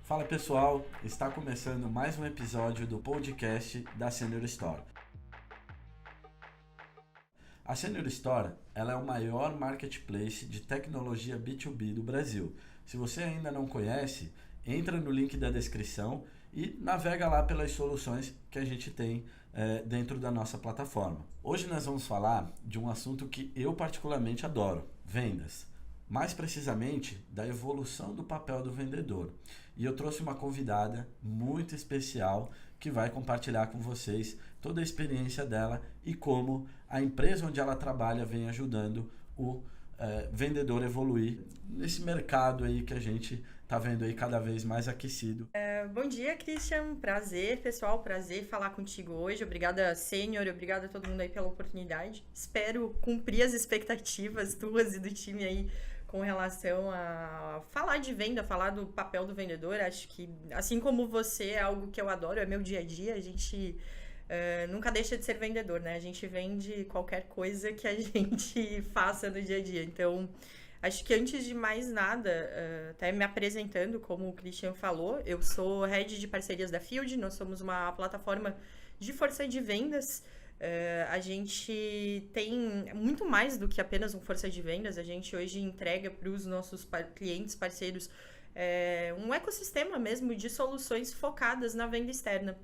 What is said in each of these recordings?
Fala pessoal, está começando mais um episódio do podcast da Senior Store. A Senior Store ela é o maior marketplace de tecnologia B2B do Brasil. Se você ainda não conhece, entra no link da descrição e navega lá pelas soluções que a gente tem dentro da nossa plataforma. Hoje nós vamos falar de um assunto que eu particularmente adoro, vendas. Mais precisamente, da evolução do papel do vendedor. E eu trouxe uma convidada muito especial que vai compartilhar com vocês toda a experiência dela e como a empresa onde ela trabalha vem ajudando o vendedor a evoluir nesse mercado aí que a gente está vendo aí cada vez mais aquecido. Bom dia, Christian. Prazer, pessoal. Prazer falar contigo hoje. Obrigada, Sênior. Obrigada a todo mundo aí pela oportunidade. Espero cumprir as expectativas tuas e do time aí com relação a falar de venda, falar do papel do vendedor. Acho que, assim como você, é algo que eu adoro, é meu dia a dia. A gente nunca deixa de ser vendedor, né? A gente vende qualquer coisa que a gente faça no dia a dia. Então, acho que antes de mais nada, até me apresentando, como o Christian falou, eu sou Head de Parcerias da Field. Nós somos uma plataforma de força de vendas. A gente tem muito mais do que apenas um força de vendas. A gente hoje entrega para os nossos clientes, parceiros, um ecossistema mesmo de soluções focadas na venda externa.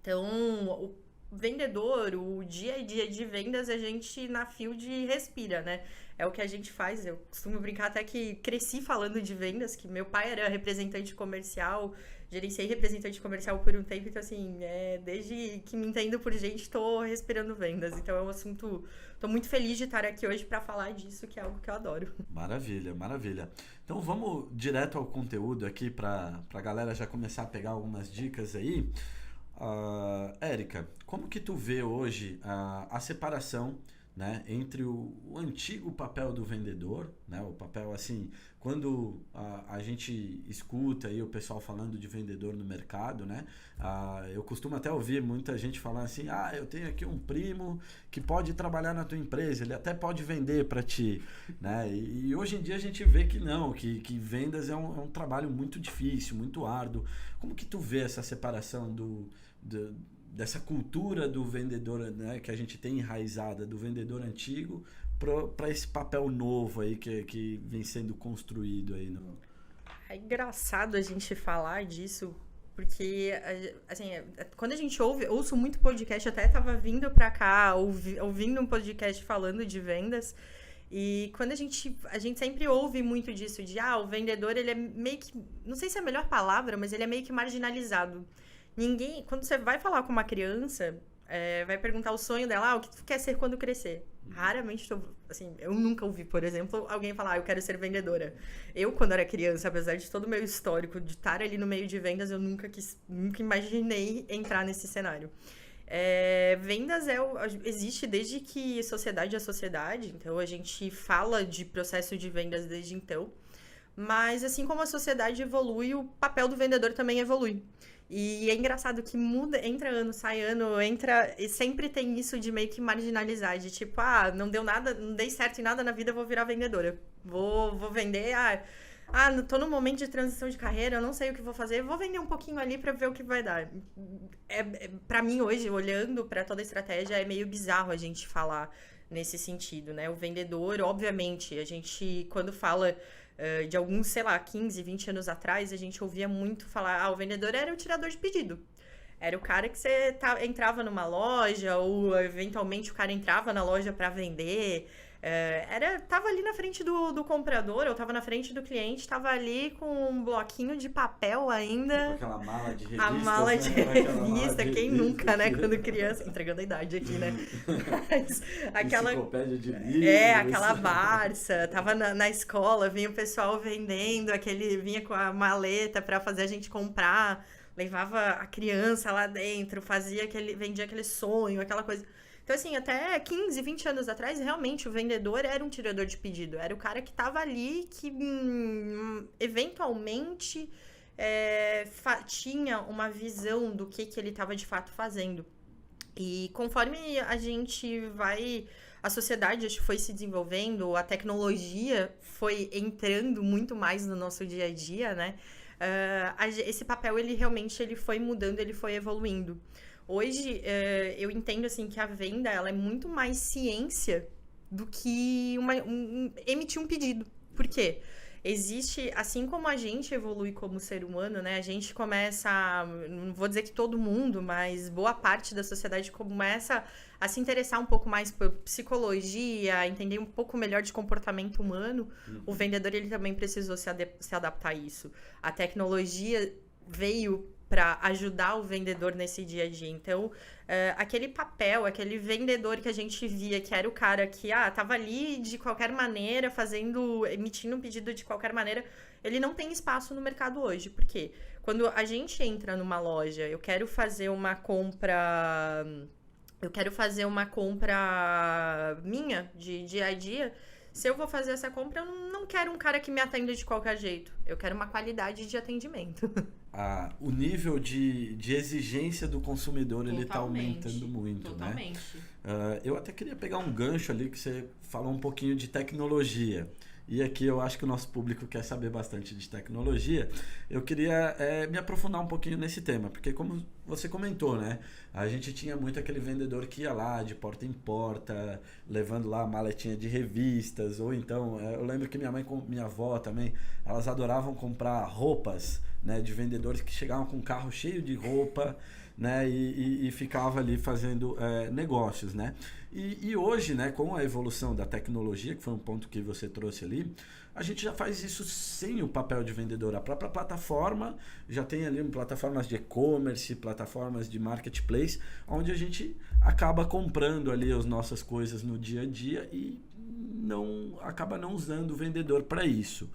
Então, o vendedor, o dia a dia de vendas, a gente na Field respira, né? É o que a gente faz. Eu costumo brincar até que cresci falando de vendas, que meu pai era representante comercial, gerenciei representante comercial por um tempo, então assim, desde que me entendo por gente, tô respirando vendas. Então é um assunto, tô muito feliz de estar aqui hoje para falar disso, que é algo que eu adoro. Maravilha, maravilha. Então vamos direto ao conteúdo aqui para a galera já começar a pegar algumas dicas aí. Érica, como que tu vê hoje a separação, né, entre o antigo papel do vendedor, né, o papel assim, quando a gente escuta aí o pessoal falando de vendedor no mercado, né, eu costumo até ouvir muita gente falar assim, eu tenho aqui um primo que pode trabalhar na tua empresa, ele até pode vender para ti, né, e hoje em dia a gente vê que não, que vendas é um trabalho muito difícil, muito árduo. Como que tu vê essa separação dessa cultura do vendedor, né, que a gente tem enraizada, do vendedor antigo para esse papel novo aí que vem sendo construído aí É engraçado a gente falar disso, porque assim, quando a gente ouço muito podcast, até tava vindo pra cá ouvindo um podcast falando de vendas, e quando a gente sempre ouve muito disso de o vendedor, ele é meio que, não sei se é a melhor palavra, mas ele é meio que marginalizado. Quando você vai falar com uma criança, vai perguntar o sonho dela, o que tu quer ser quando crescer? Raramente, assim, eu nunca ouvi, por exemplo, alguém falar, eu quero ser vendedora. Eu, quando era criança, apesar de todo o meu histórico de estar ali no meio de vendas, eu nunca imaginei entrar nesse cenário. Vendas existe desde que sociedade é sociedade, então a gente fala de processo de vendas desde então. Mas assim como a sociedade evolui, o papel do vendedor também evolui. E é engraçado que muda, entra ano, sai ano, e sempre tem isso de meio que marginalizar, de tipo, não deu nada, não dei certo em nada na vida, eu vou virar vendedora. Vou vender, tô num momento de transição de carreira, eu não sei o que vou fazer, vou vender um pouquinho ali pra ver o que vai dar. Pra mim hoje, olhando pra toda a estratégia, é meio bizarro a gente falar nesse sentido, né? O vendedor, obviamente, a gente, quando fala de alguns, 15, 20 anos atrás, a gente ouvia muito falar, o vendedor era o tirador de pedido. Era o cara que você entrava numa loja, ou eventualmente o cara entrava na loja para vender. Tava ali na frente do comprador, ou tava na frente do cliente, tava ali com um bloquinho de papel ainda. Com aquela mala de revista. A mala de revista, quem nunca, né? Quando criança, entregando a idade aqui, né? Mas, enciclopédia de livros. Aquela Barça, tava na escola, vinha o pessoal vendendo, vinha com a maleta pra fazer a gente comprar, levava a criança lá dentro, vendia aquele sonho, aquela coisa. Então, assim, até 15, 20 anos atrás, realmente, o vendedor era um tirador de pedido. Era o cara que estava ali, que eventualmente tinha uma visão do que ele estava de fato fazendo. E conforme a sociedade foi se desenvolvendo, a tecnologia foi entrando muito mais no nosso dia a dia, né? esse papel, ele realmente ele foi mudando, ele foi evoluindo. Hoje, eu entendo assim, que a venda ela é muito mais ciência do que emitir um pedido. Por quê? Existe, assim como a gente evolui como ser humano, né? A gente começa, não vou dizer que todo mundo, mas boa parte da sociedade começa a se interessar um pouco mais por psicologia, entender um pouco melhor de comportamento humano. O vendedor, ele também precisou se adaptar a isso. A tecnologia veio para ajudar o vendedor nesse dia a dia. Então, aquele papel, aquele vendedor que a gente via, que era o cara que tava ali de qualquer maneira, emitindo um pedido de qualquer maneira, ele não tem espaço no mercado hoje. Por quê? Quando a gente entra numa loja, eu quero fazer uma compra minha, de dia a dia. Se eu vou fazer essa compra, eu não quero um cara que me atenda de qualquer jeito. Eu quero uma qualidade de atendimento. O nível de exigência do consumidor, ele está aumentando muito, totalmente. Né? Eu até queria pegar um gancho ali que você falou um pouquinho de tecnologia. E aqui eu acho que o nosso público quer saber bastante de tecnologia. Eu queria me aprofundar um pouquinho nesse tema, porque como você comentou, né? A gente tinha muito aquele vendedor que ia lá de porta em porta, levando lá a maletinha de revistas, ou então, eu lembro que minha mãe e minha avó também, elas adoravam comprar roupas, né, de vendedores que chegavam com um carro cheio de roupa, né, e ficava ali fazendo negócios, né? E hoje, né, com a evolução da tecnologia, que foi um ponto que você trouxe ali, a gente já faz isso sem o papel de vendedor. A própria plataforma já tem ali plataformas de e-commerce, plataformas de marketplace, onde a gente acaba comprando ali as nossas coisas no dia a dia e acaba não usando o vendedor para isso.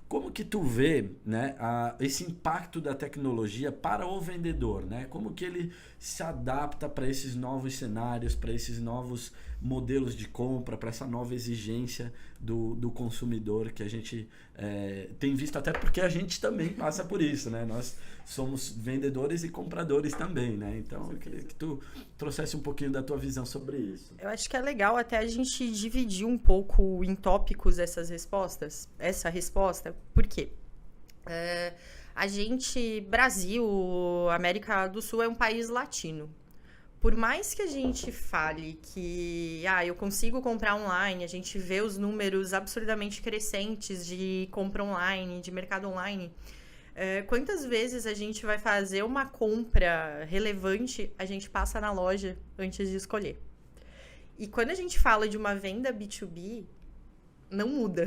Como que tu vê, né, esse impacto da tecnologia para o vendedor, né? Como que ele se adapta para esses novos cenários, para esses novos modelos de compra, para essa nova exigência do consumidor que a gente tem visto, até porque a gente também passa por isso, né? Nós somos vendedores e compradores também, né? Então eu queria que tu trouxesse um pouquinho da tua visão sobre isso. Eu acho que é legal até a gente dividir um pouco em tópicos essa resposta. Por quê? A gente, Brasil, América do Sul é um país latino. Por mais que a gente fale que eu consigo comprar online, a gente vê os números absurdamente crescentes de compra online, de mercado online, quantas vezes a gente vai fazer uma compra relevante, a gente passa na loja antes de escolher. E quando a gente fala de uma venda B2B, não muda.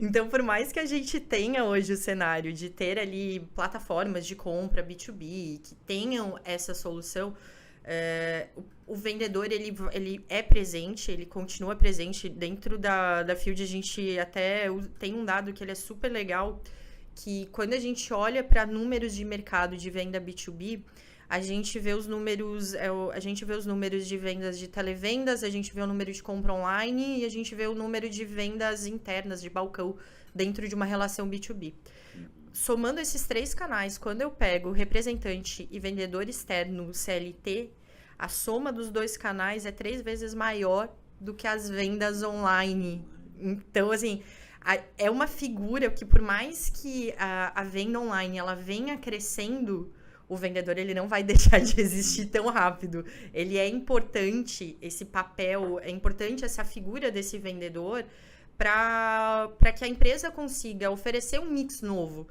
Então, por mais que a gente tenha hoje o cenário de ter ali plataformas de compra B2B que tenham essa solução, o vendedor ele é presente, ele continua presente dentro da Field. A gente até tem um dado que ele é super legal, que quando a gente olha para números de mercado de venda B2B, a gente vê os números de vendas de televendas, a gente vê o número de compra online e a gente vê o número de vendas internas de balcão dentro de uma relação B2B. Somando esses 3 canais, quando eu pego representante e vendedor externo CLT, a soma dos 2 canais é 3 vezes maior do que as vendas online. Então, assim, é uma figura que, por mais que a venda online ela venha crescendo, o vendedor ele não vai deixar de existir tão rápido. Ele é importante, esse papel, é importante essa figura desse vendedor para que a empresa consiga oferecer um mix novo.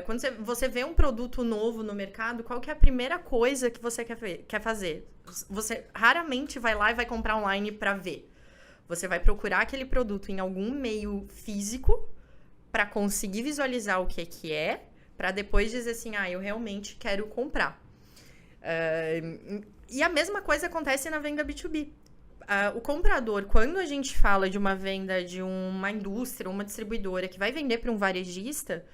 Quando você vê um produto novo no mercado, qual que é a primeira coisa que você quer fazer? Você raramente vai lá e vai comprar online para ver. Você vai procurar aquele produto em algum meio físico para conseguir visualizar o que é, para depois dizer assim, eu realmente quero comprar. E a mesma coisa acontece na venda B2B. O comprador, quando a gente fala de uma venda de uma indústria, uma distribuidora que vai vender para um varejista,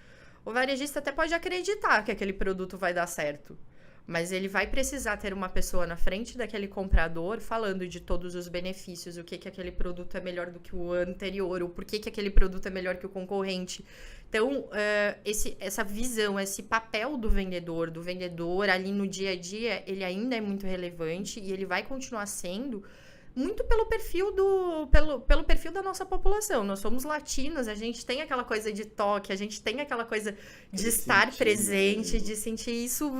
o varejista até pode acreditar que aquele produto vai dar certo. Mas ele vai precisar ter uma pessoa na frente daquele comprador falando de todos os benefícios, o que aquele produto é melhor do que o anterior, ou por que aquele produto é melhor que o concorrente. Então, essa visão, esse papel do vendedor ali no dia a dia, ele ainda é muito relevante e ele vai continuar sendo, muito pelo pelo perfil da nossa população. Nós somos latinos, a gente tem aquela coisa de toque, a gente tem aquela coisa de estar presente, de sentir isso.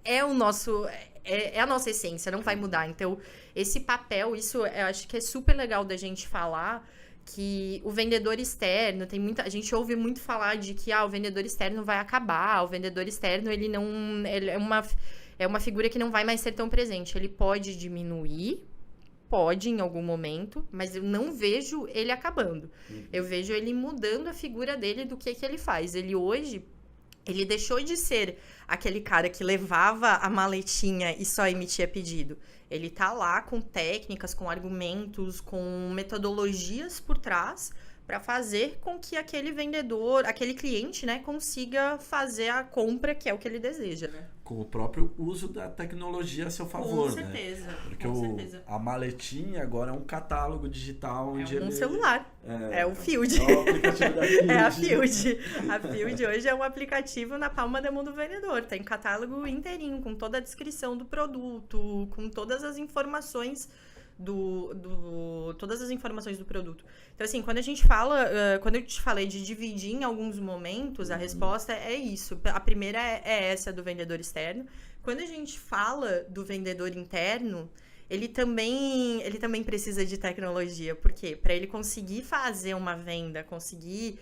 É o nosso... É a nossa essência, não vai mudar. Então, esse papel, isso eu acho que é super legal da gente falar, que o vendedor externo, a gente ouve muito falar de que o vendedor externo vai acabar, o vendedor externo, ele é uma figura que não vai mais ser tão presente. Ele pode diminuir, pode em algum momento, mas eu não vejo ele acabando. Eu vejo ele mudando a figura dele do que ele faz. Ele deixou de ser aquele cara que levava a maletinha e só emitia pedido. Ele tá lá com técnicas, com argumentos, com metodologias por trás para fazer com que aquele vendedor, aquele cliente, né, consiga fazer a compra que é o que ele deseja, né? Com o próprio uso da tecnologia a seu favor, com certeza, né? Porque com certeza. A maletinha agora é um catálogo digital onde um celular. É o Field. É o aplicativo da Field. É a Field. A Field hoje é um aplicativo na palma da mão do vendedor. Tem catálogo inteirinho, com toda a descrição do produto, com todas as informações todas as informações do produto. Então, assim, quando a gente fala, quando eu te falei de dividir em alguns momentos, a resposta é isso. A primeira é essa do vendedor externo. Quando a gente fala do vendedor interno, ele também precisa de tecnologia. Por quê? Para ele conseguir fazer uma venda, conseguir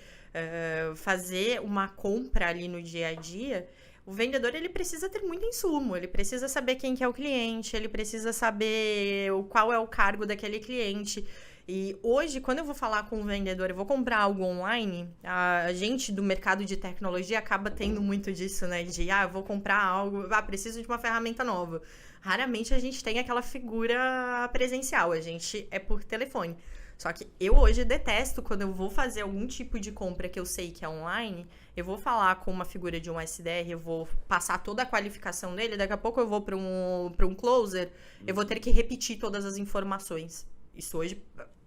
fazer uma compra ali no dia a dia, o vendedor, ele precisa ter muito insumo, ele precisa saber quem que é o cliente, ele precisa saber qual é o cargo daquele cliente. E hoje, quando eu vou falar com um vendedor, eu vou comprar algo online, a gente do mercado de tecnologia acaba tendo muito disso, né? De, eu vou comprar algo, preciso de uma ferramenta nova. Raramente a gente tem aquela figura presencial, a gente é por telefone. Só que eu hoje detesto quando eu vou fazer algum tipo de compra que eu sei que é online, eu vou falar com uma figura de um SDR, eu vou passar toda a qualificação dele, daqui a pouco eu vou para um closer, eu vou ter que repetir todas as informações. Isso hoje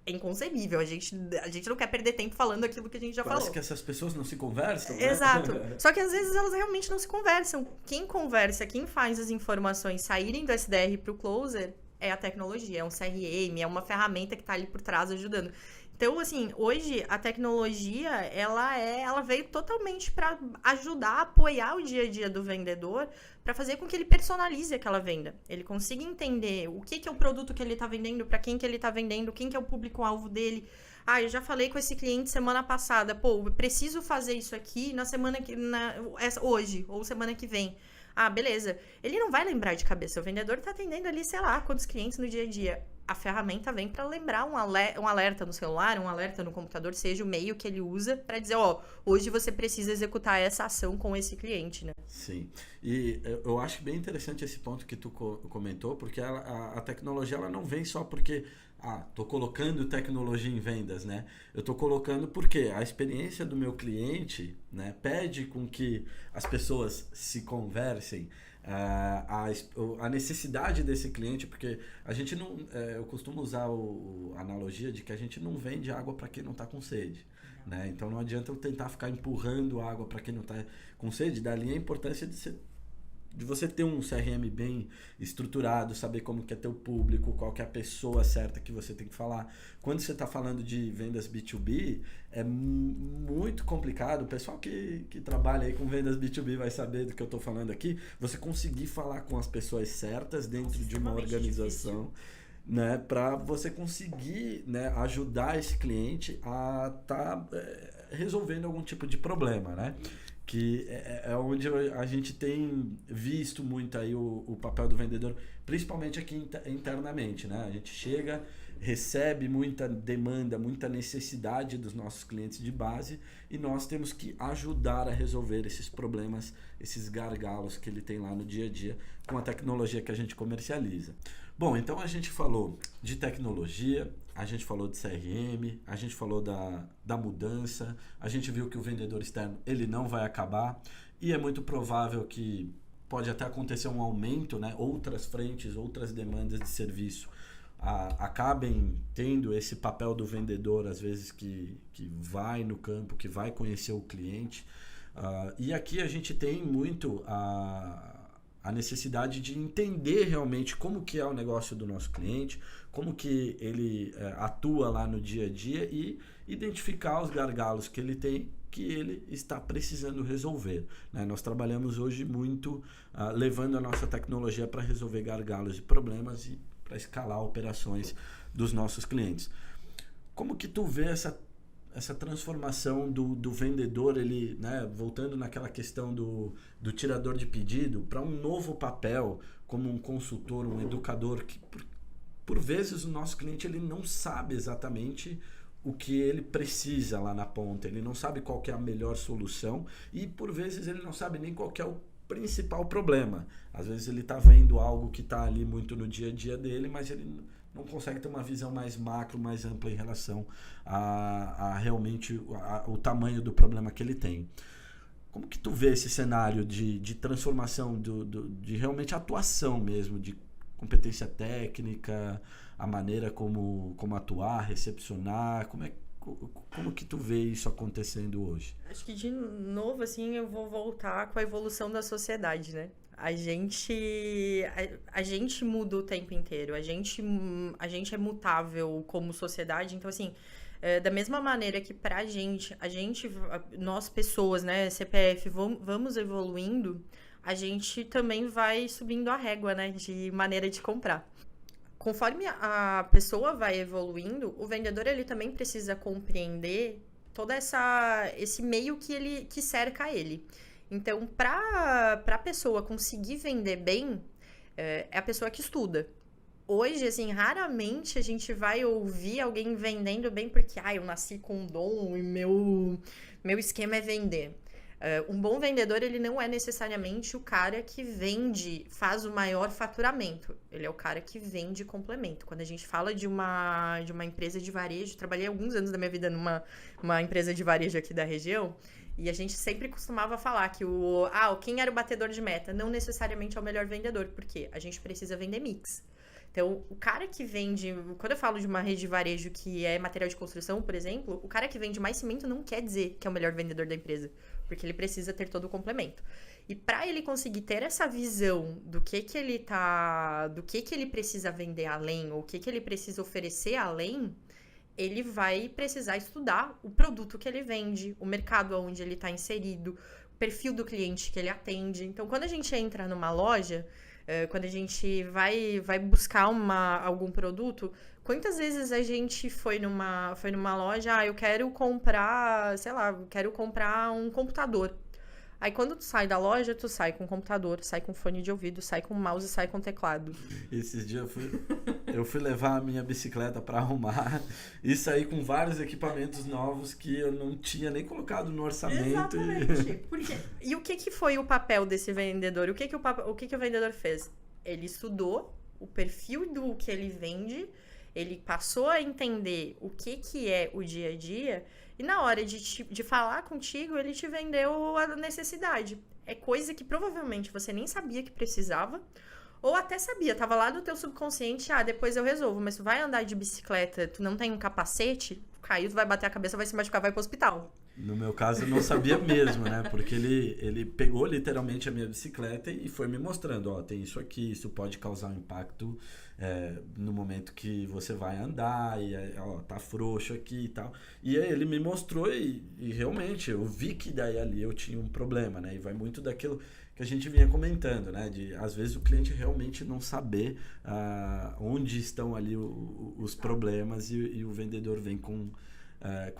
é inconcebível, a gente não quer perder tempo falando aquilo que a gente já falou. Parece que essas pessoas não se conversam, né? Exato. Só que às vezes elas realmente não se conversam. Quem conversa, quem faz as informações saírem do SDR para o closer é a tecnologia, é um CRM, é uma ferramenta que está ali por trás ajudando. Então, assim, hoje a tecnologia, ela veio totalmente para ajudar, apoiar o dia a dia do vendedor, para fazer com que ele personalize aquela venda. Ele consiga entender o que é o produto que ele está vendendo, para quem que ele está vendendo, quem que é o público-alvo dele. Eu já falei com esse cliente semana passada, eu preciso fazer isso aqui hoje, ou semana que vem. Beleza. Ele não vai lembrar de cabeça. O vendedor está atendendo ali, sei lá, quantos clientes no dia a dia. A ferramenta vem para lembrar um alerta no celular, um alerta no computador, seja o meio que ele usa para dizer, hoje você precisa executar essa ação com esse cliente, né? Sim. E eu acho bem interessante esse ponto que tu comentou, porque a tecnologia ela não vem só porque tô colocando tecnologia em vendas, né? Eu tô colocando porque a experiência do meu cliente, né, pede com que as pessoas se conversem, a necessidade desse cliente, porque a gente não... eu costumo usar a analogia de que a gente não vende água para quem não está com sede. Né? Então não adianta eu tentar ficar empurrando água para quem não está com sede. Dali a importância de você ter um CRM bem estruturado, saber como que é teu público, qual que é a pessoa certa que você tem que falar. Quando você está falando de vendas B2B, é muito complicado. O pessoal que trabalha aí com vendas B2B vai saber do que eu estou falando aqui. Você conseguir falar com as pessoas certas dentro de uma organização, né, para você conseguir, né, ajudar esse cliente a estar resolvendo algum tipo de problema, né? Que é onde a gente tem visto muito aí o papel do vendedor, principalmente aqui internamente, né? A gente chega, recebe muita demanda, muita necessidade dos nossos clientes de base e nós temos que ajudar a resolver esses problemas, esses gargalos que ele tem lá no dia a dia com a tecnologia que a gente comercializa. Bom, então a gente falou de tecnologia, a gente falou de CRM, a gente falou da mudança, a gente viu que o vendedor externo ele não vai acabar e é muito provável que pode até acontecer um aumento, né? Outras frentes, outras demandas de serviço acabem tendo esse papel do vendedor, às vezes que vai no campo, que vai conhecer o cliente. E aqui a gente tem muito a a necessidade de entender realmente como que é o negócio do nosso cliente, como que ele atua lá no dia a dia e identificar os gargalos que ele tem, que ele está precisando resolver, né? Nós trabalhamos hoje muito levando a nossa tecnologia para resolver gargalos e problemas e para escalar operações dos nossos clientes. Como que tu vê essa transformação do vendedor, ele, né, voltando naquela questão do tirador de pedido, para um novo papel como um consultor, um educador, que por vezes o nosso cliente ele não sabe exatamente o que ele precisa lá na ponta, ele não sabe qual que é a melhor solução e por vezes ele não sabe nem qual que é o principal problema. Às vezes ele está vendo algo que está ali muito no dia a dia dele, mas ele não consegue ter uma visão mais macro, mais ampla em relação a realmente o tamanho do problema que ele tem. Como que tu vê esse cenário de transformação, de realmente atuação mesmo, de competência técnica, a maneira como atuar, recepcionar, como que tu vê isso acontecendo hoje? Acho que de novo, assim, eu vou voltar com a evolução da sociedade, né? A gente muda o tempo inteiro, a gente é mutável como sociedade, então assim, da mesma maneira que pra gente, nós pessoas, né, CPF, vamos evoluindo, a gente também vai subindo a régua, né, de maneira de comprar. Conforme a pessoa vai evoluindo, o vendedor ele também precisa compreender todo esse meio que cerca ele. Então, para a pessoa conseguir vender bem, é a pessoa que estuda. Hoje, assim, raramente a gente vai ouvir alguém vendendo bem porque, eu nasci com um dom e meu esquema é vender. Um bom vendedor, ele não é necessariamente o cara que faz o maior faturamento. Ele é o cara que vende complemento. Quando a gente fala de uma empresa de varejo, trabalhei alguns anos da minha vida numa empresa de varejo aqui da região, e a gente sempre costumava falar que quem era o batedor de meta não necessariamente é o melhor vendedor, porque a gente precisa vender mix. Então, o cara que vende... Quando eu falo de uma rede de varejo que é material de construção, por exemplo, o cara que vende mais cimento não quer dizer que é o melhor vendedor da empresa, porque ele precisa ter todo o complemento. E para ele conseguir ter essa visão do que ele precisa vender além, ou o que ele precisa oferecer além, ele vai precisar estudar o produto que ele vende, o mercado onde ele está inserido, o perfil do cliente que ele atende. Então, quando a gente entra numa loja, quando a gente vai buscar algum produto, quantas vezes a gente foi numa loja, eu quero comprar, quero comprar um computador. Aí quando tu sai da loja, tu sai com computador, sai com fone de ouvido, sai com mouse, sai com teclado. Esses dias eu fui levar a minha bicicleta para arrumar e saí com vários equipamentos novos que eu não tinha nem colocado no orçamento. Exatamente. E o que foi o papel desse vendedor? O que o vendedor fez? Ele estudou o perfil do que ele vende, ele passou a entender o que é o dia a dia e na hora de falar contigo, ele te vendeu a necessidade. É coisa que provavelmente você nem sabia que precisava, ou até sabia, tava lá no teu subconsciente, depois eu resolvo, mas tu vai andar de bicicleta, tu não tem um capacete, caiu, tu vai bater a cabeça, vai se machucar, vai pro hospital. No meu caso, eu não sabia mesmo, né? Porque ele pegou literalmente a minha bicicleta e foi me mostrando, tem isso aqui, isso pode causar um impacto no momento que você vai andar, e tá frouxo aqui e tal. E aí ele me mostrou e realmente eu vi que daí ali eu tinha um problema, né? E vai muito daquilo que a gente vinha comentando, né? De às vezes o cliente realmente não saber onde estão ali os problemas e o vendedor vem com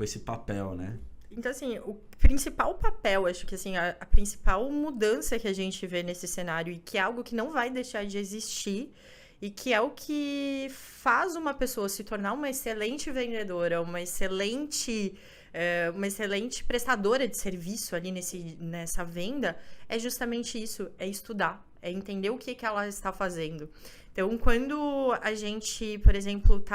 esse papel, né? Então, assim, o principal papel, acho que assim, a principal mudança que a gente vê nesse cenário e que é algo que não vai deixar de existir e que é o que faz uma pessoa se tornar uma excelente vendedora, uma excelente prestadora de serviço ali nessa venda, é justamente isso, é estudar, é entender o que ela está fazendo. Então, quando a gente, por exemplo,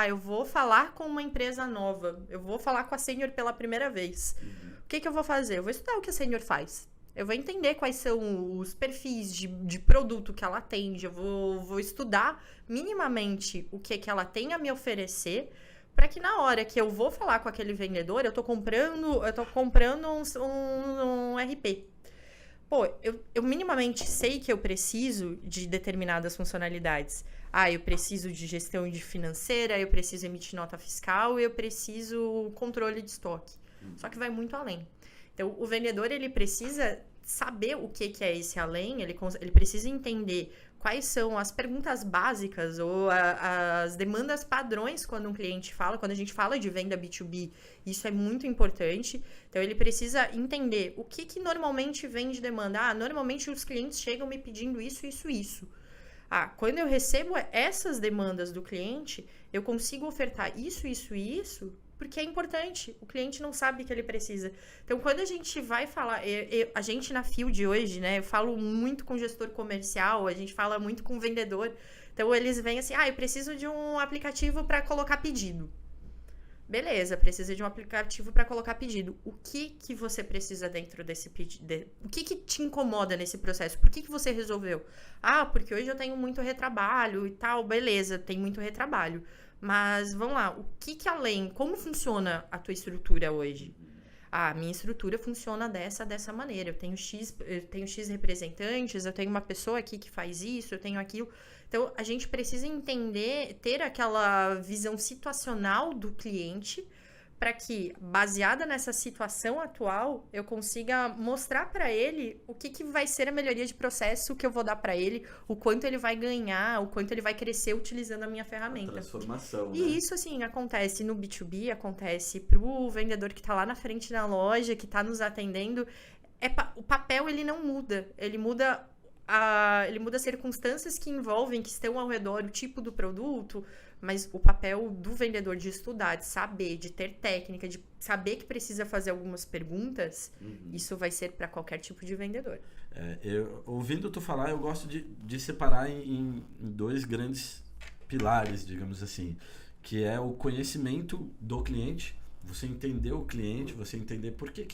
eu vou falar com uma empresa nova, eu vou falar com a Senior pela primeira vez. O que eu vou fazer? Eu vou estudar o que a Senior faz. Eu vou entender quais são os perfis de produto que ela atende. Eu vou estudar minimamente o que ela tem a me oferecer, para que na hora que eu vou falar com aquele vendedor, eu tô comprando um RP. pô, eu minimamente sei que eu preciso de determinadas funcionalidades. Eu preciso de gestão de financeira, eu preciso emitir nota fiscal, eu preciso controle de estoque. Só que vai muito além. Então, o vendedor, ele precisa saber o que é esse além, ele precisa entender quais são as perguntas básicas ou as demandas padrões quando um cliente fala, quando a gente fala de venda B2B, isso é muito importante. Então, ele precisa entender o que normalmente vem de demanda. Normalmente os clientes chegam me pedindo isso, isso, isso. Quando eu recebo essas demandas do cliente, eu consigo ofertar isso, isso e isso, porque é importante. O cliente não sabe que ele precisa. Então, quando a gente vai falar... a gente na Field hoje, né? Eu falo muito com gestor comercial, a gente fala muito com vendedor. Então, eles vêm assim, eu preciso de um aplicativo para colocar pedido. Beleza, precisa de um aplicativo para colocar pedido. O que você precisa dentro desse pedido? O que te incomoda nesse processo? Por que você resolveu? Porque hoje eu tenho muito retrabalho e tal. Beleza, tem muito retrabalho. Mas, vamos lá, o que além? Como funciona a tua estrutura hoje? Minha estrutura funciona dessa maneira. Eu tenho X representantes, eu tenho uma pessoa aqui que faz isso, eu tenho aquilo. Então, a gente precisa entender, ter aquela visão situacional do cliente para que, baseada nessa situação atual, eu consiga mostrar para ele o que vai ser a melhoria de processo que eu vou dar para ele, o quanto ele vai ganhar, o quanto ele vai crescer utilizando a minha ferramenta. Transformação, né? E isso, assim, acontece no B2B, acontece pro vendedor que está lá na frente da loja, que está nos atendendo. O papel, ele não muda. Ele muda as circunstâncias que envolvem, que estão ao redor, o tipo do produto, mas o papel do vendedor de estudar, de saber, de ter técnica, de saber que precisa fazer algumas perguntas, isso vai ser para qualquer tipo de vendedor. Ouvindo tu falar, eu gosto de separar em dois grandes pilares, digamos assim, que é o conhecimento do cliente, você entender o cliente, você entender por que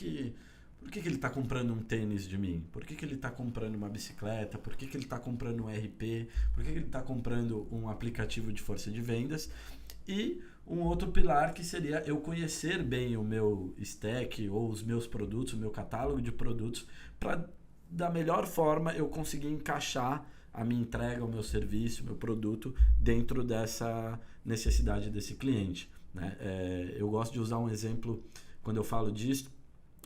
ele está comprando um tênis de mim? Por que ele está comprando uma bicicleta? Por que ele está comprando um RP? Por que ele está comprando um aplicativo de força de vendas? E um outro pilar que seria eu conhecer bem o meu stack ou os meus produtos, o meu catálogo de produtos, para da melhor forma eu conseguir encaixar a minha entrega, o meu serviço, o meu produto dentro dessa necessidade desse cliente, né? Eu gosto de usar um exemplo quando eu falo disso,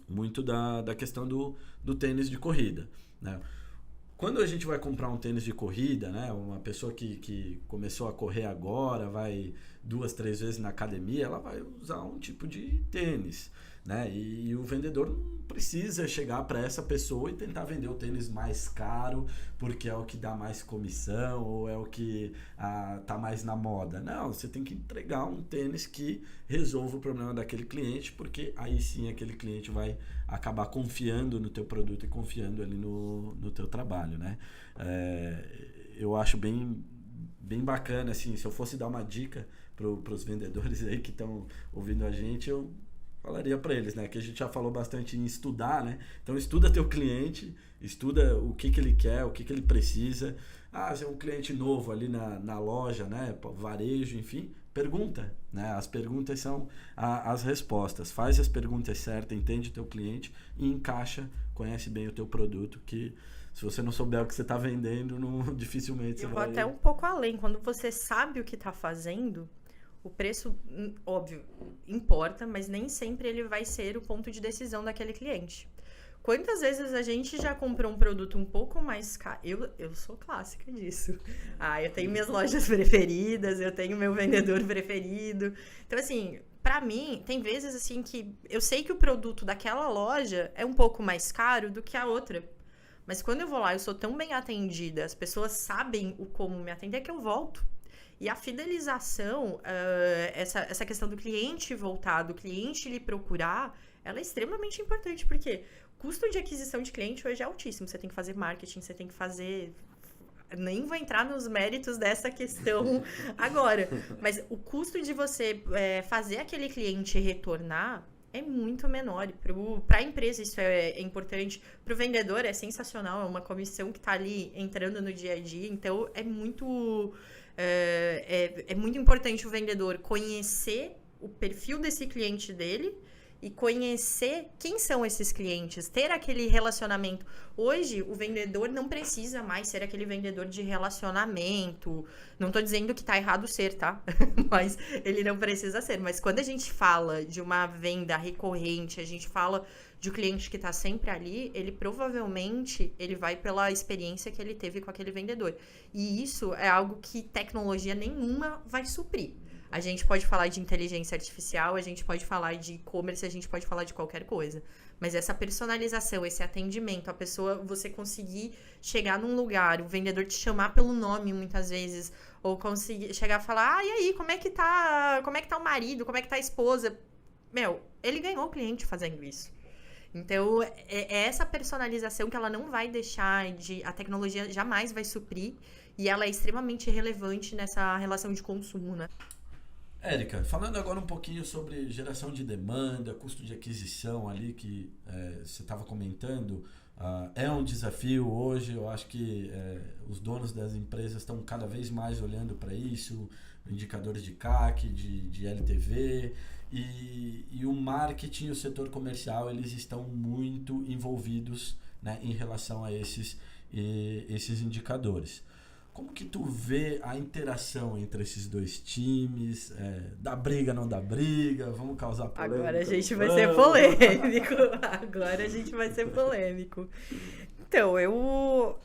muito da questão do tênis de corrida, né? Quando a gente vai comprar um tênis de corrida, né, uma pessoa que começou a correr agora, vai 2, 3 vezes na academia, ela vai usar um tipo de tênis, né? E o vendedor não precisa chegar para essa pessoa e tentar vender o tênis mais caro porque é o que dá mais comissão ou é o que tá mais na moda. Não, você tem que entregar um tênis que resolva o problema daquele cliente, porque aí sim aquele cliente vai acabar confiando no teu produto e confiando ali no teu trabalho, né? Eu acho bem bacana, assim, se eu fosse dar uma dica para os vendedores aí que estão ouvindo a gente, eu falaria para eles, né, que a gente já falou bastante em estudar, né? Então estuda teu cliente, estuda o que ele quer, o que ele precisa. Se é um cliente novo ali na loja, né, varejo, enfim, pergunta, né? As perguntas são as respostas. Faz as perguntas certas, entende o teu cliente e encaixa, conhece bem o teu produto, que se você não souber o que você está vendendo, dificilmente você vai... Eu vou até um pouco além. Quando você sabe o que está fazendo, o preço, óbvio, importa, mas nem sempre ele vai ser o ponto de decisão daquele cliente. Quantas vezes a gente já comprou um produto um pouco mais caro? Eu sou clássica disso. Eu tenho minhas lojas preferidas, eu tenho meu vendedor preferido. Então, assim, pra mim, tem vezes assim que eu sei que o produto daquela loja é um pouco mais caro do que a outra. Mas quando eu vou lá, eu sou tão bem atendida, as pessoas sabem o como me atender que eu volto. E a fidelização, essa questão do cliente voltar, do cliente lhe procurar, ela é extremamente importante, porque o custo de aquisição de cliente hoje é altíssimo. Você tem que fazer marketing, você tem que fazer... Nem vou entrar nos méritos dessa questão agora, mas o custo de você fazer aquele cliente retornar é muito menor. Para a empresa isso é importante, para o vendedor é sensacional, é uma comissão que está ali entrando no dia a dia, então é muito importante o vendedor conhecer o perfil desse cliente dele e conhecer quem são esses clientes, ter aquele relacionamento. Hoje, o vendedor não precisa mais ser aquele vendedor de relacionamento. Não tô dizendo que tá errado ser, tá? Mas ele não precisa ser. Mas quando a gente fala de uma venda recorrente, a gente fala de um cliente que tá sempre ali, ele provavelmente ele vai pela experiência que ele teve com aquele vendedor. E isso é algo que tecnologia nenhuma vai suprir. A gente pode falar de inteligência artificial, a gente pode falar de e-commerce, a gente pode falar de qualquer coisa. Mas essa personalização, esse atendimento, a pessoa, você conseguir chegar num lugar, o vendedor te chamar pelo nome muitas vezes, ou conseguir chegar e falar, e aí, como é que tá o marido, como é que tá a esposa? Meu, ele ganhou o cliente fazendo isso. Então, é essa personalização que ela não vai deixar a tecnologia jamais vai suprir, e ela é extremamente relevante nessa relação de consumo, né? Érica, falando agora um pouquinho sobre geração de demanda, custo de aquisição ali que você estava comentando, é um desafio hoje. Eu acho que os donos das empresas estão cada vez mais olhando para isso, indicadores de CAC, de LTV, e o marketing e o setor comercial eles estão muito envolvidos, né, em relação a esses indicadores. Como que tu vê a interação entre esses dois times? Dá briga, não dá briga? Vamos causar polêmica? Agora a gente vai ser polêmico. Agora a gente vai ser polêmico. Então, eu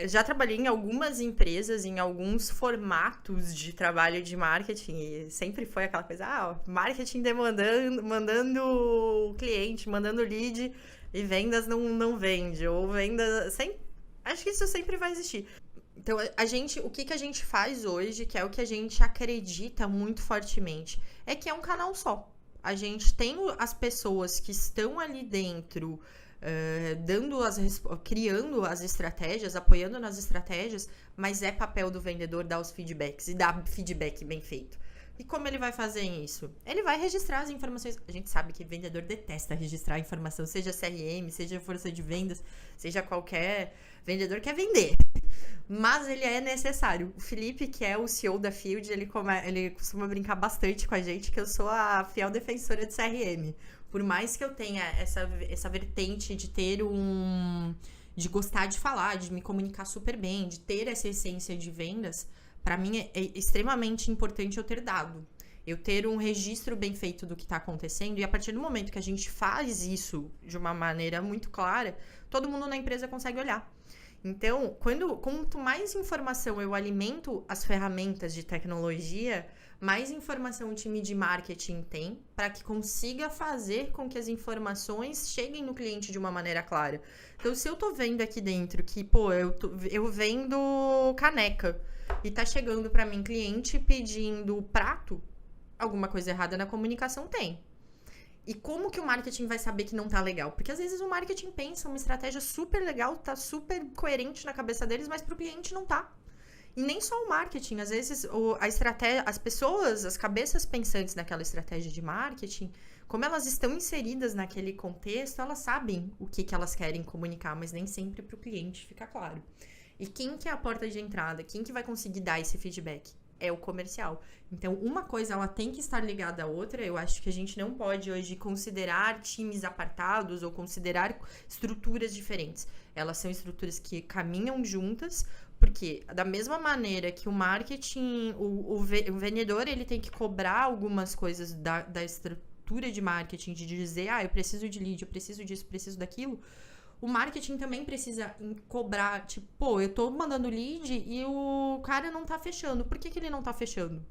já trabalhei em algumas empresas, em alguns formatos de trabalho de marketing. E sempre foi aquela coisa, marketing mandando cliente, mandando lead, e vendas não vende. Ou vendas... Acho que isso sempre vai existir. Então, o que a gente faz hoje, que é o que a gente acredita muito fortemente, é que é um canal só. A gente tem as pessoas que estão ali dentro, criando as estratégias, apoiando nas estratégias, mas é papel do vendedor dar os feedbacks e dar feedback bem feito. E como ele vai fazer isso? Ele vai registrar as informações. A gente sabe que vendedor detesta registrar a informação, seja CRM, seja força de vendas, seja qualquer vendedor quer vender. Mas ele é necessário. O Felipe, que é o CEO da Field, ele costuma brincar bastante com a gente que eu sou a fiel defensora de CRM. Por mais que eu tenha essa vertente de ter de gostar de falar, de me comunicar super bem, de ter essa essência de vendas, para mim é extremamente importante eu ter dado. Eu ter um registro bem feito do que está acontecendo, e a partir do momento que a gente faz isso de uma maneira muito clara, todo mundo na empresa consegue olhar. Então, quanto mais informação eu alimento as ferramentas de tecnologia, mais informação o time de marketing tem para que consiga fazer com que as informações cheguem no cliente de uma maneira clara. Então, se eu tô vendo aqui dentro que, eu vendo caneca e tá chegando para mim cliente pedindo prato, alguma coisa errada na comunicação tem. E como que o marketing vai saber que não tá legal? Porque às vezes o marketing pensa uma estratégia super legal, tá super coerente na cabeça deles, mas pro cliente não tá. E nem só o marketing, às vezes a estratégia, as pessoas, as cabeças pensantes naquela estratégia de marketing, como elas estão inseridas naquele contexto, elas sabem o que elas querem comunicar, mas nem sempre pro cliente fica claro. E quem que é a porta de entrada? Quem que vai conseguir dar esse feedback? É o comercial. Então, uma coisa, ela tem que estar ligada à outra. Eu acho que a gente não pode hoje considerar times apartados ou considerar estruturas diferentes. Elas são estruturas que caminham juntas, porque da mesma maneira que o marketing, o vendedor, ele tem que cobrar algumas coisas da estrutura de marketing, de dizer, eu preciso de lead, eu preciso disso, preciso daquilo. O marketing também precisa cobrar, tipo, eu tô mandando lead e o cara não tá fechando. Por que ele não tá fechando?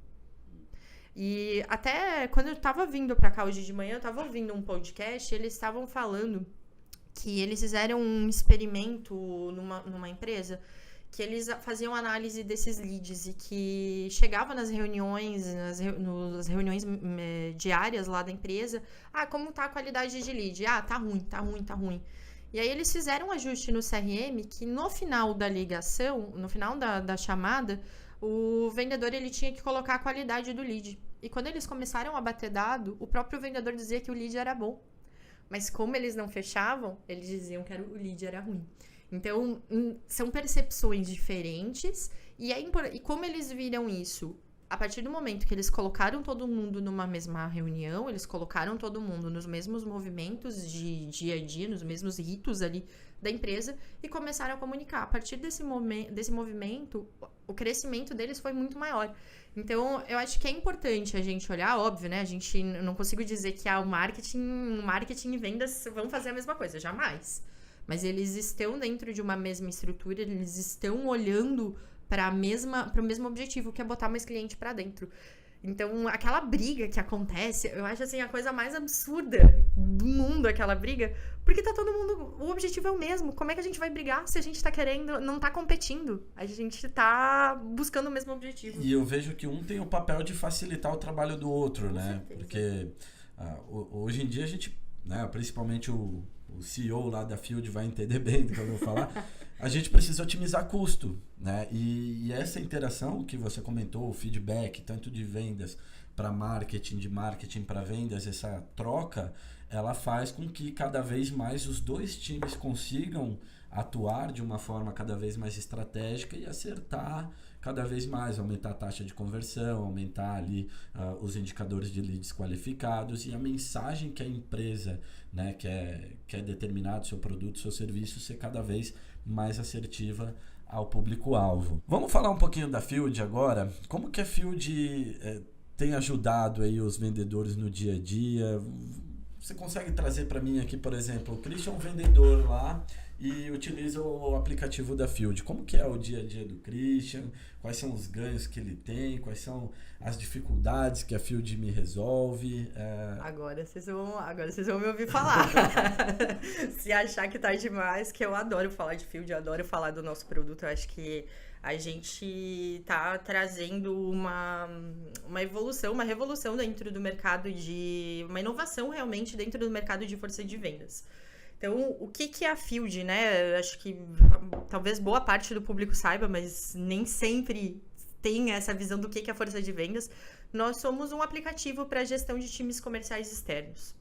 E até quando eu tava vindo pra cá hoje de manhã, eu tava ouvindo um podcast, eles estavam falando que eles fizeram um experimento numa empresa, que eles faziam análise desses leads e que chegava nas reuniões, nas reuniões diárias lá da empresa, como tá a qualidade de lead? Tá ruim. E aí eles fizeram um ajuste no CRM que no final da ligação, no final da chamada, o vendedor ele tinha que colocar a qualidade do lead. E quando eles começaram a bater dado, o próprio vendedor dizia que o lead era bom. Mas como eles não fechavam, eles diziam que o lead era ruim. Então, são percepções diferentes. E como eles viram isso? a partir do momento que eles colocaram todo mundo numa mesma reunião, eles colocaram todo mundo nos mesmos movimentos de dia a dia, nos mesmos ritos ali da empresa e começaram a comunicar. A partir desse movimento, o crescimento deles foi muito maior. Então, eu acho que é importante a gente olhar, óbvio, né? A gente não consigo dizer que o marketing e vendas vão fazer a mesma coisa, jamais. Mas eles estão dentro de uma mesma estrutura, eles estão olhando para o mesmo objetivo, que é botar mais cliente para dentro. Então, aquela briga que acontece, eu acho assim a coisa mais absurda do mundo, aquela briga, porque tá todo mundo, o objetivo é o mesmo. Como é que a gente vai brigar se a gente tá querendo, não tá competindo? A gente tá buscando o mesmo objetivo. E eu vejo que um tem o papel de facilitar o trabalho do outro, Com né? certeza. Porque hoje em dia a gente, né, principalmente o CEO lá da Field vai entender bem do que eu vou falar, a gente precisa otimizar custo, né? E essa interação que você comentou, o feedback, tanto de vendas para marketing, de marketing para vendas, essa troca, ela faz com que cada vez mais os dois times consigam atuar de uma forma cada vez mais estratégica e acertar cada vez mais, aumentar a taxa de conversão, aumentar ali os indicadores de leads qualificados e a mensagem que a empresa, né, quer determinar do seu produto, do seu serviço, ser cada vez mais assertiva ao público-alvo. Vamos falar um pouquinho da Field agora. Como que a Field tem ajudado aí os vendedores no dia a dia? Você consegue trazer para mim aqui, por exemplo, o Christian é um vendedor lá e utiliza o aplicativo da Field. Como que é o dia a dia do Christian? Quais são os ganhos que ele tem? Quais são as dificuldades que a Field me resolve? Agora vocês vão me ouvir falar. Se achar que tá demais, que eu adoro falar de Field, eu adoro falar do nosso produto. Eu acho que a gente tá trazendo uma evolução, uma revolução dentro do mercado uma inovação realmente dentro do mercado de força de vendas. Então, o que é a Field, né? Eu acho que talvez boa parte do público saiba, mas nem sempre tem essa visão do que é a força de vendas. Nós somos um aplicativo para gestão de times comerciais externos.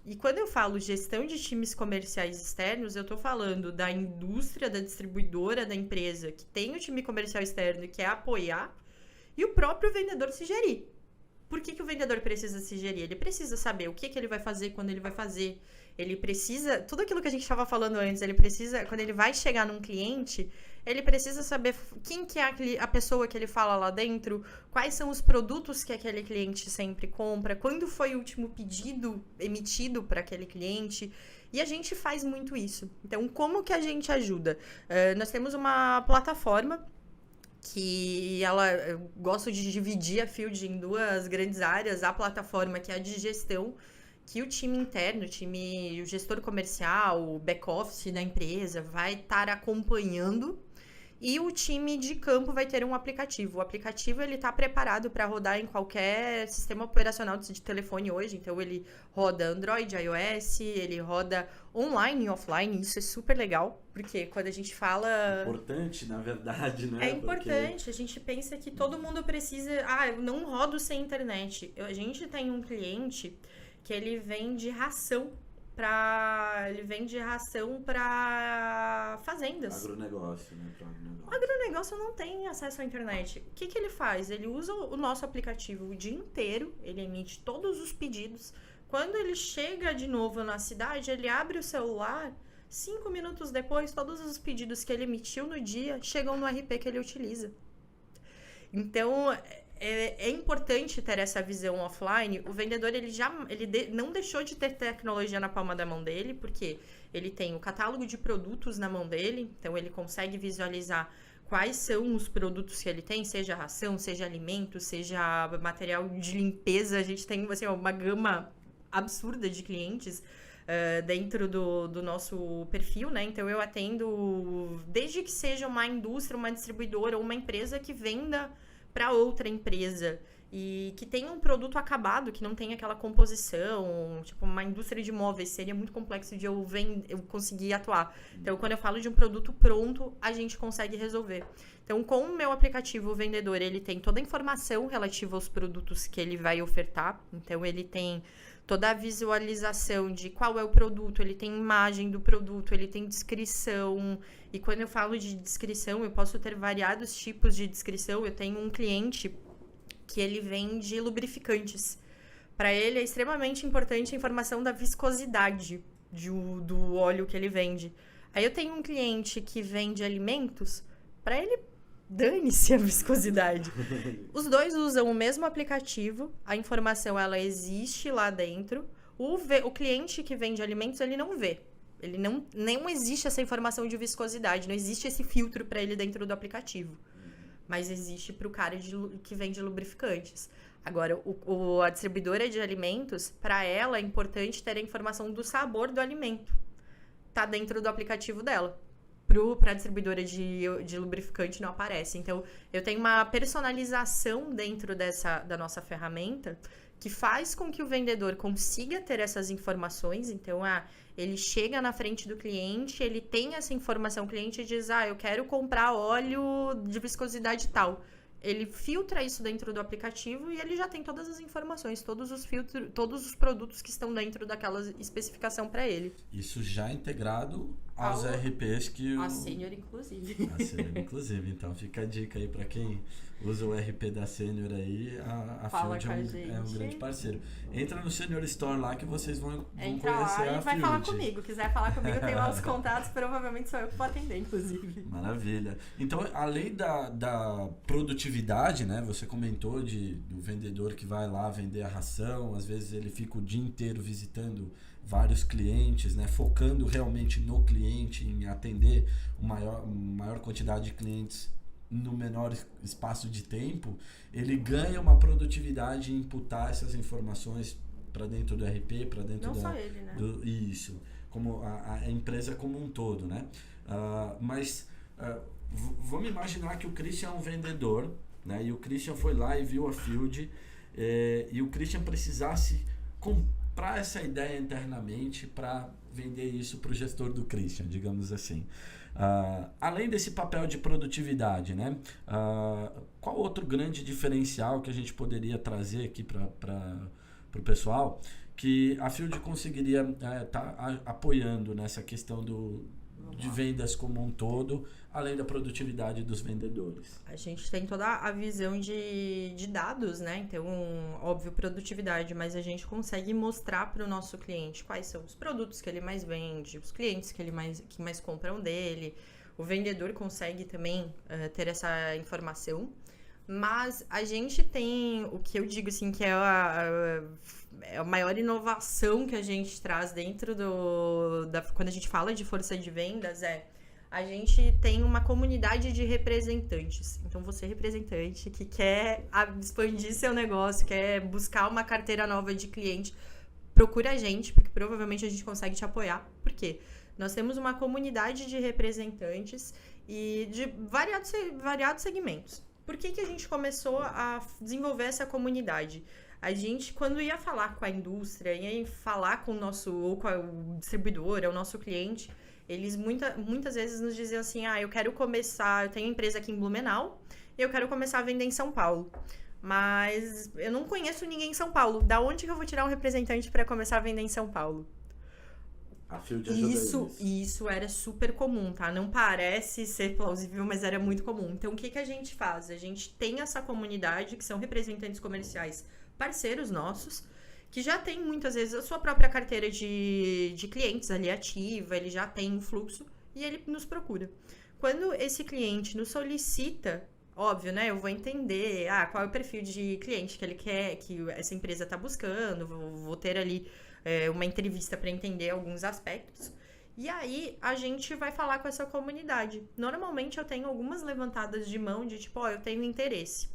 E quando eu falo gestão de times comerciais externos, eu estou falando da indústria, da distribuidora da empresa que tem o time comercial externo e quer apoiar, e o próprio vendedor se gerir. Por que o vendedor precisa se gerir? Ele precisa saber o que ele vai fazer, quando ele vai fazer. Ele precisa, tudo aquilo que a gente estava falando antes, ele precisa, quando ele vai chegar num cliente, ele precisa saber quem que é a pessoa que ele fala lá dentro, quais são os produtos que aquele cliente sempre compra, quando foi o último pedido emitido para aquele cliente. E a gente faz muito isso. Então, como que a gente ajuda? Nós temos uma plataforma que eu gosto de dividir a Field em duas grandes áreas. A plataforma que é a de gestão, que o time interno, o gestor comercial, o back-office da empresa vai estar acompanhando, e o time de campo vai ter um aplicativo. O aplicativo está preparado para rodar em qualquer sistema operacional de telefone hoje. Então, ele roda Android, iOS, ele roda online e offline. Isso é super legal, porque quando a gente fala... Importante, na verdade, né? É importante. A gente pensa que todo mundo precisa... eu não rodo sem internet. A gente tem um cliente que ele vende ração para fazendas. Agronegócio, né? O agronegócio não tem acesso à internet. O que ele faz? Ele usa o nosso aplicativo o dia inteiro, ele emite todos os pedidos. Quando ele chega de novo na cidade, ele abre o celular, 5 minutos depois, todos os pedidos que ele emitiu no dia chegam no RP que ele utiliza. Então, é importante ter essa visão offline. O vendedor ele não deixou de ter tecnologia na palma da mão dele, porque ele tem o catálogo de produtos na mão dele, então ele consegue visualizar quais são os produtos que ele tem, seja ração, seja alimento, seja material de limpeza. A gente tem assim, uma gama absurda de clientes dentro do nosso perfil, né? Então eu atendo desde que seja uma indústria, uma distribuidora ou uma empresa que venda para outra empresa e que tenha um produto acabado, que não tenha aquela composição, tipo uma indústria de móveis, seria muito complexo de eu conseguir atuar. Então, quando eu falo de um produto pronto, a gente consegue resolver. Então, com o meu aplicativo, o vendedor, ele tem toda a informação relativa aos produtos que ele vai ofertar. Então, ele tem toda a visualização de qual é o produto, ele tem imagem do produto, ele tem descrição. E quando eu falo de descrição, eu posso ter variados tipos de descrição. Eu tenho um cliente que ele vende lubrificantes. Para ele é extremamente importante a informação da viscosidade do óleo que ele vende. Aí eu tenho um cliente que vende alimentos, para ele dane-se a viscosidade. Os dois usam o mesmo aplicativo, a informação ela existe lá dentro. O cliente que vende alimentos, ele não vê. Ele não existe essa informação de viscosidade, não existe esse filtro para ele dentro do aplicativo. Mas existe para o cara que vende lubrificantes. Agora, a distribuidora de alimentos, para ela é importante ter a informação do sabor do alimento. Tá dentro do aplicativo dela. Para a distribuidora de lubrificante não aparece. Então, eu tenho uma personalização dentro da nossa ferramenta que faz com que o vendedor consiga ter essas informações. Então, ele chega na frente do cliente, ele tem essa informação, o cliente diz, eu quero comprar óleo de viscosidade tal. Ele filtra isso dentro do aplicativo e ele já tem todas as informações, todos os produtos que estão dentro daquela especificação para ele. Isso já integrado aos ERPs que a Senior, inclusive. A Senior, inclusive. Então, fica a dica aí para quem usa o ERP da Senior aí, a Field é um grande parceiro. Entra no Senior Store lá que vocês vão conhecer lá a Field. Vai falar comigo. Quiser falar comigo, eu tenho lá os contatos, provavelmente sou eu que vou atender, inclusive. Maravilha. Então, além da produtividade, né? Você comentou do vendedor que vai lá vender a ração, às vezes ele fica o dia inteiro visitando vários clientes, né? Focando realmente no cliente, em atender maior quantidade de clientes no menor espaço de tempo, ele ganha uma produtividade em imputar essas informações para dentro do RP, para dentro não só ele, né? Isso, como a empresa como um todo, né? Mas vamos imaginar que o Christian é um vendedor, né? E o Christian foi lá e viu a Field, e o Christian precisasse comprar essa ideia internamente para vender isso para o gestor do Christian, digamos assim. Além desse papel de produtividade, né? Qual outro grande diferencial que a gente poderia trazer aqui para o pessoal que a Field conseguiria estar apoiando nessa questão de vendas como um todo, além da produtividade dos vendedores? A gente tem toda a visão de dados, né? Então, óbvio, produtividade, mas a gente consegue mostrar para o nosso cliente quais são os produtos que ele mais vende, os clientes que mais compram dele. O vendedor consegue também ter essa informação. Mas a gente tem o que eu digo assim, que é a maior inovação que a gente traz dentro quando a gente fala de força de vendas, a gente tem uma comunidade de representantes. Então, você representante que quer expandir seu negócio, quer buscar uma carteira nova de cliente, procura a gente, porque provavelmente a gente consegue te apoiar. Por quê? Nós temos uma comunidade de representantes e de variados segmentos. Por que a gente começou a desenvolver essa comunidade? A gente, quando ia falar com a indústria, ia falar com ou com o distribuidor, o nosso cliente, eles muitas vezes nos diziam assim, eu tenho empresa aqui em Blumenau, e eu quero começar a vender em São Paulo. Mas eu não conheço ninguém em São Paulo. Da onde que eu vou tirar um representante para começar a vender em São Paulo? A Field ajuda isso era super comum, tá? Não parece ser plausível, mas era muito comum. Então, o que a gente faz? A gente tem essa comunidade, que são representantes comerciais, parceiros nossos, que já tem muitas vezes a sua própria carteira de clientes ali ativa, ele já tem um fluxo e ele nos procura. Quando esse cliente nos solicita, óbvio, né? Eu vou entender qual é o perfil de cliente que ele quer, que essa empresa está buscando, vou ter ali uma entrevista para entender alguns aspectos. E aí, a gente vai falar com essa comunidade. Normalmente, eu tenho algumas levantadas de mão de tipo, eu tenho interesse.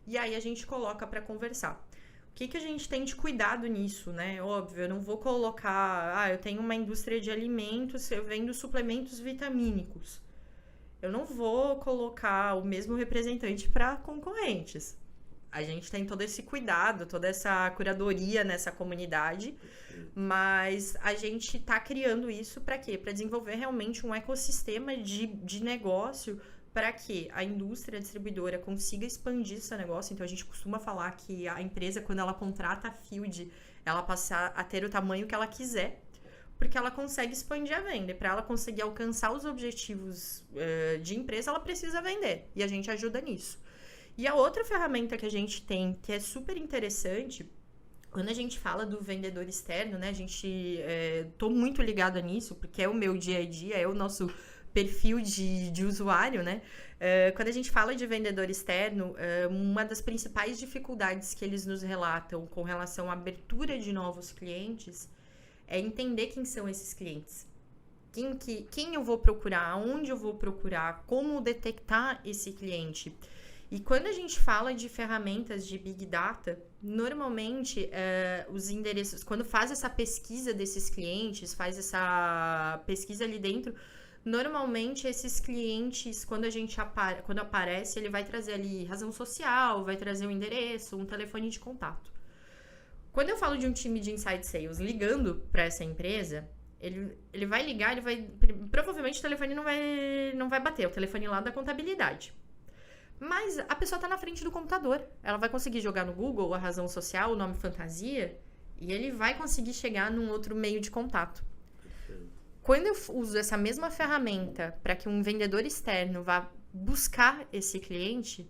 E aí, a gente coloca para conversar. O que a gente tem de cuidado nisso, né? Óbvio, eu não vou colocar... eu tenho uma indústria de alimentos, eu vendo suplementos vitamínicos. Eu não vou colocar o mesmo representante para concorrentes. A gente tem todo esse cuidado, toda essa curadoria nessa comunidade, mas a gente está criando isso para quê? Para desenvolver realmente um ecossistema de negócio para que a indústria distribuidora consiga expandir seu negócio. Então, a gente costuma falar que a empresa, quando ela contrata a Field, ela passa a ter o tamanho que ela quiser, porque ela consegue expandir a venda. E para ela conseguir alcançar os objetivos de empresa, ela precisa vender. E a gente ajuda nisso. E a outra ferramenta que a gente tem, que é super interessante, quando a gente fala do vendedor externo, né? Tô muito ligada nisso, porque é o meu dia a dia, é o nosso perfil de usuário, né? Quando a gente fala de vendedor externo, uma das principais dificuldades que eles nos relatam com relação à abertura de novos clientes é entender quem são esses clientes. Quem eu vou procurar, aonde eu vou procurar, como detectar esse cliente. E quando a gente fala de ferramentas de Big Data, normalmente os endereços, quando faz essa pesquisa desses clientes, faz essa pesquisa ali dentro, normalmente esses clientes, quando aparece, ele vai trazer ali razão social, vai trazer um endereço, um telefone de contato. Quando eu falo de um time de Inside Sales ligando para essa empresa, ele vai ligar, provavelmente o telefone não vai bater, é o telefone lá da contabilidade. Mas a pessoa está na frente do computador. Ela vai conseguir jogar no Google a razão social, o nome fantasia, e ele vai conseguir chegar num outro meio de contato. Quando eu uso essa mesma ferramenta para que um vendedor externo vá buscar esse cliente,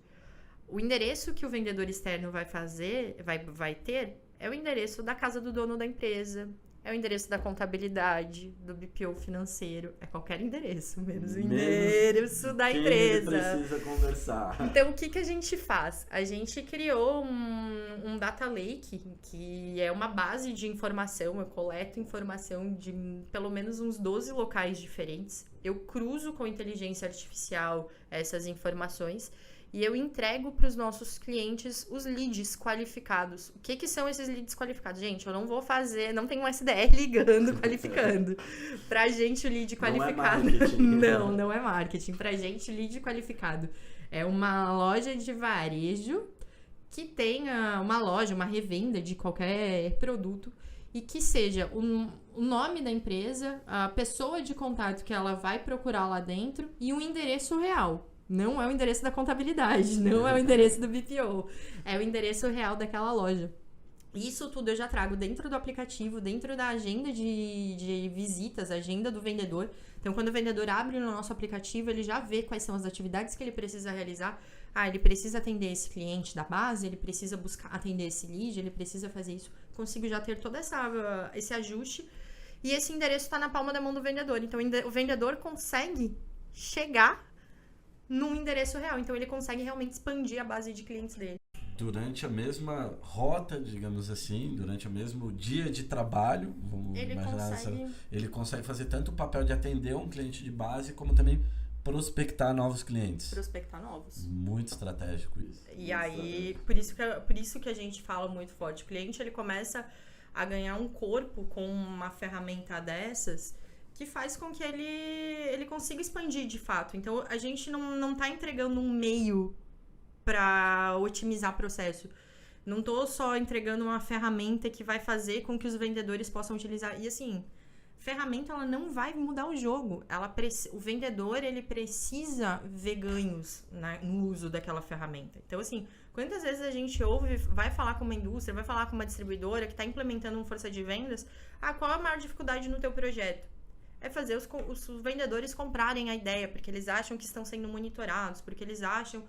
o endereço que o vendedor externo vai ter é o endereço da casa do dono da empresa, é o endereço da contabilidade, do BPO financeiro, é qualquer endereço, menos o endereço da empresa. Ele precisa conversar. Então, o que a gente faz? A gente criou um data lake, que é uma base de informação, eu coleto informação de pelo menos uns 12 locais diferentes, eu cruzo com inteligência artificial essas informações, e eu entrego para os nossos clientes os leads qualificados. O que são esses leads qualificados? Gente, eu não vou fazer, não tem um SDR ligando, qualificando. Pra gente, o lead qualificado... Não é marketing. Não é marketing. Pra gente, o lead qualificado é uma loja de varejo que tenha uma loja, uma revenda de qualquer produto e que seja o nome da empresa, a pessoa de contato que ela vai procurar lá dentro e um endereço real. Não é o endereço da contabilidade, não é o endereço do BPO, é o endereço real daquela loja. Isso tudo eu já trago dentro do aplicativo, dentro da agenda de visitas, agenda do vendedor. Então, quando o vendedor abre no nosso aplicativo, ele já vê quais são as atividades que ele precisa realizar. Ele precisa atender esse cliente da base, ele precisa buscar atender esse lead, ele precisa fazer isso. Consigo já ter todo esse ajuste. E esse endereço está na palma da mão do vendedor. Então, o vendedor consegue chegar num endereço real. Então, ele consegue realmente expandir a base de clientes dele. Durante a mesma rota, digamos assim, durante o mesmo dia de trabalho, vamos imaginar, ele consegue fazer tanto o papel de atender um cliente de base, como também prospectar novos clientes. Prospectar novos. Muito estratégico isso. E aí, por isso que a gente fala muito forte. O cliente, ele começa a ganhar um corpo com uma ferramenta dessas que faz com que ele consiga expandir de fato. Então, a gente não tá entregando um meio para otimizar processo. Não tô só entregando uma ferramenta que vai fazer com que os vendedores possam utilizar. E assim, ferramenta ela não vai mudar o jogo. O vendedor ele precisa ver ganhos no uso daquela ferramenta. Então assim, quantas vezes a gente vai falar com uma indústria, vai falar com uma distribuidora que está implementando uma força de vendas, qual a maior dificuldade no teu projeto? É fazer os vendedores comprarem a ideia, porque eles acham que estão sendo monitorados, porque eles acham...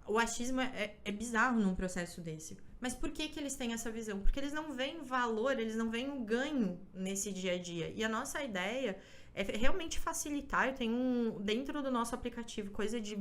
O achismo é bizarro num processo desse. Mas por que eles têm essa visão? Porque eles não veem valor, eles não veem o ganho nesse dia a dia. E a nossa ideia é realmente facilitar. Eu tenho dentro do nosso aplicativo, coisa de,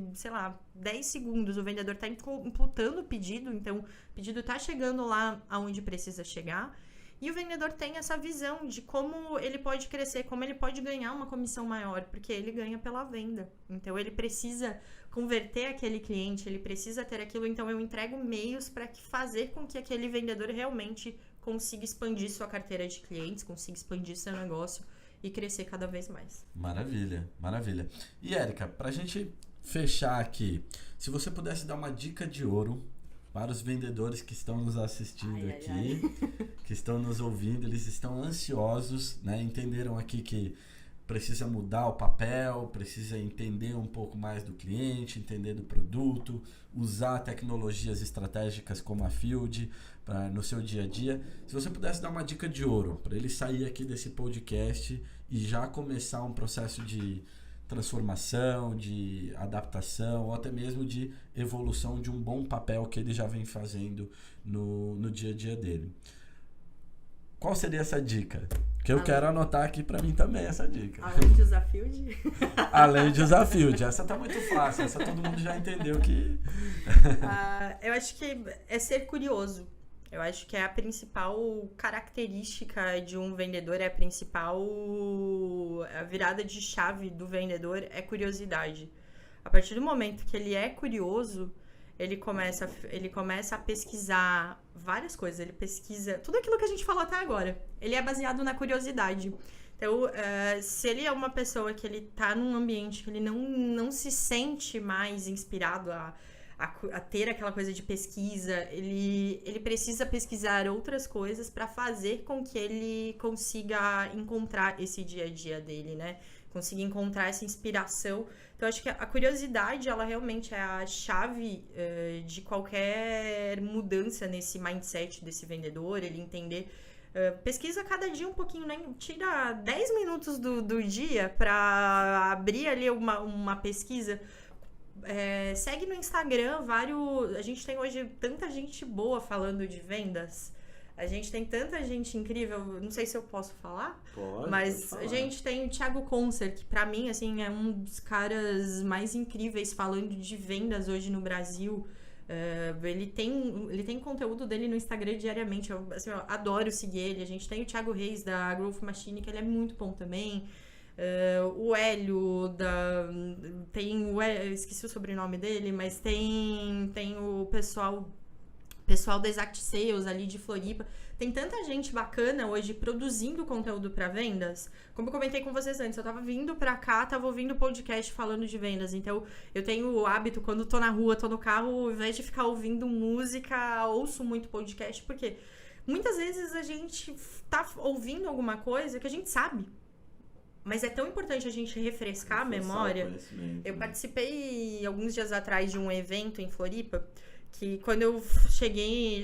10 segundos, o vendedor está imputando o pedido, então o pedido está chegando lá aonde precisa chegar. E o vendedor tem essa visão de como ele pode crescer, como ele pode ganhar uma comissão maior, porque ele ganha pela venda. Então, ele precisa converter aquele cliente, ele precisa ter aquilo. Então, eu entrego meios para fazer com que aquele vendedor realmente consiga expandir sua carteira de clientes, consiga expandir seu negócio e crescer cada vez mais. Maravilha, maravilha. E, Érica, para a gente fechar aqui, se você pudesse dar uma dica de ouro para os vendedores que estão nos assistindo aqui, que estão nos ouvindo, eles estão ansiosos, né? Entenderam aqui que precisa mudar o papel, precisa entender um pouco mais do cliente, entender do produto, usar tecnologias estratégicas como a Field no seu dia a dia. Se você pudesse dar uma dica de ouro para ele sair aqui desse podcast e já começar um processo de transformação, de adaptação ou até mesmo de evolução de um bom papel que ele já vem fazendo no dia a dia dele. Qual seria essa dica? Que eu quero anotar aqui pra mim também essa dica. Além de usar Field? Além de usar Field. Essa tá muito fácil. Essa todo mundo já entendeu que... Eu acho que é ser curioso. Eu acho que é a principal característica de um vendedor, a virada de chave do vendedor é curiosidade. A partir do momento que ele é curioso, ele começa a pesquisar várias coisas. Ele pesquisa tudo aquilo que a gente falou até agora. Ele é baseado na curiosidade. Então, se ele é uma pessoa que ele tá num ambiente que ele não se sente mais inspirado a ter aquela coisa de pesquisa, ele precisa pesquisar outras coisas para fazer com que ele consiga encontrar esse dia a dia dele, né? Consiga encontrar essa inspiração. Então, acho que a curiosidade, ela realmente é a chave de qualquer mudança nesse mindset desse vendedor, ele entender... pesquisa cada dia um pouquinho, né? Tira 10 minutos do dia para abrir ali uma pesquisa. Segue no Instagram a gente tem hoje tanta gente boa falando de vendas. A gente tem tanta gente incrível, não sei se eu posso falar, mas a gente tem o Thiago Concer, que pra mim, assim, é um dos caras mais incríveis falando de vendas hoje no Brasil. Ele tem conteúdo dele no Instagram diariamente, eu adoro seguir ele. A gente tem o Thiago Reis, da Growth Machine, que ele é muito bom também. O Hélio, esqueci o sobrenome dele, mas tem o pessoal da Exact Sales ali de Floripa. Tem tanta gente bacana hoje produzindo conteúdo para vendas. Como eu comentei com vocês antes, eu tava vindo pra cá, tava ouvindo podcast falando de vendas. Então, eu tenho o hábito, quando tô na rua, tô no carro, ao invés de ficar ouvindo música, ouço muito podcast, porque muitas vezes a gente tá ouvindo alguma coisa que a gente sabe. Mas é tão importante a gente refrescar a memória. Eu participei alguns dias atrás de um evento em Floripa, que quando eu cheguei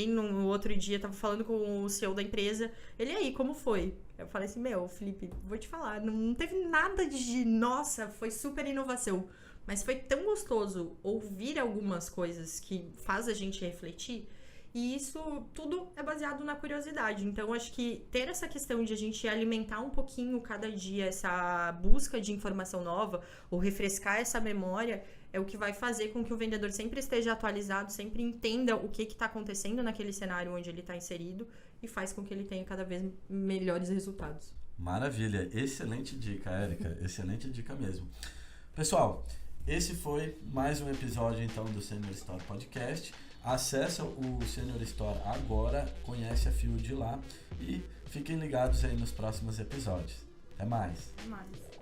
no outro dia, tava falando com o CEO da empresa, ele aí, como foi? Eu falei assim, Felipe, vou te falar, não teve nada de, nossa, foi super inovação, mas foi tão gostoso ouvir algumas coisas que faz a gente refletir, e isso tudo é baseado na curiosidade. Então, acho que ter essa questão de a gente alimentar um pouquinho cada dia essa busca de informação nova, ou refrescar essa memória, é o que vai fazer com que o vendedor sempre esteja atualizado, sempre entenda o que está acontecendo naquele cenário onde ele está inserido e faz com que ele tenha cada vez melhores resultados. Maravilha, excelente dica, Érica, excelente dica mesmo. Pessoal, esse foi mais um episódio então do Senior Store Podcast. Acesse o Senior Store agora, conhece a Field lá e fiquem ligados aí nos próximos episódios. Até mais. Até mais.